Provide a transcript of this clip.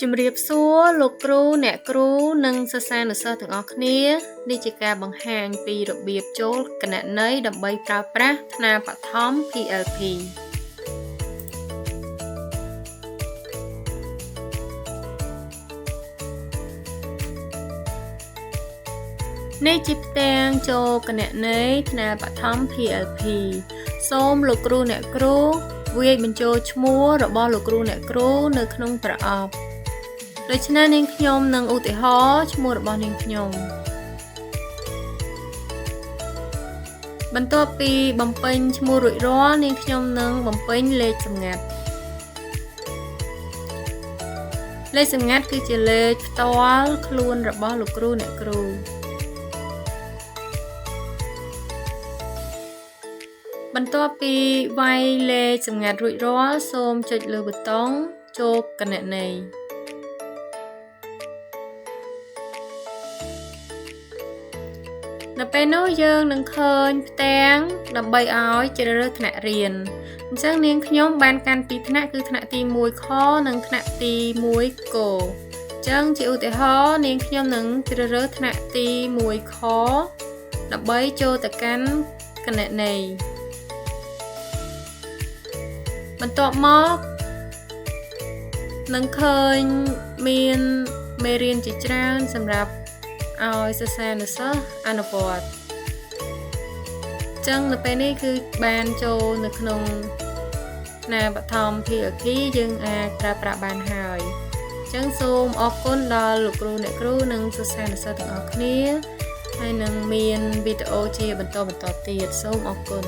ជំរាបសួរលោកគ្រូអ្នកគ្រូនិងសិស្សានុសិស្សទាំងអស់គ្នានេះជាការបង្ហាញពីរបៀបចូលគណនេយ្យដើម្បីប្រើប្រាស់ថ្នាបឋម PLP នេះជាផ្ទាំងចូលគណនេយ្យថ្នាបឋម PLP សូមលោកគ្រូអ្នកគ្រូវាយបញ្ចូលឈ្មោះរបស់លោកគ្រូអ្នកគ្រូនៅក្នុងប្រអប់ដូច្នេះនាងខ្ញុំនឹងឧទាហរណ៍ឈ្មោះរបស់នាងខ្ញុំបន្ទាប់ពីបំពេញឈ្មោះរួចរាល់នាងខ្ញុំនឹងបំពេញលេខសម្ងាត់លេខសម្ងាត់គឺជាលេខផ្ទាល់ខ្លួនរបស់លោកគ្រូអ្នកគ្រូបន្ទាប់ពីវាយលេខសម្ងាត់រួចរាល់សូមចុចលើប៊ូតុងចូលគណនេយ្យនៅពេលនោះយើងនឹងឃើញផ្ទាំងដើម្បីឲ្យជ្រើសរើសថ្នាក់រៀនអញ្ចឹងនាងខ្ញុំបានកាន់ពីថ្នាក់គឺថ្នាក់ទី1ខនិងថ្នាក់ទី1កអញ្ចឹងជាឧទាហរណ៍នាងខ្ញុំនឹងជ្រើសរើសថ្នាក់ទី1ខដើម្បីចូលទៅកាន់គណនេយ្យបន្ទាប់មកនឹងឃើញមានមេរៀនជាច្រើនសម្រាប់ឲ្យសិស្សានុសិស្សអនុវត្តអញ្ចឹងនៅពេលនេះគឺបានចូលនៅក្នុងថ្នាបឋម PLP យើងអាចប្រើប្រាស់បានហើយអញ្ចឹងសូមអរគុណដល់លោកគ្រូអ្នកគ្រូនិងសិស្សានុសិស្សទាំងអស់គ្នាហើយនឹងមានវីដេអូជាបន្តទៀតសូមអរគុណ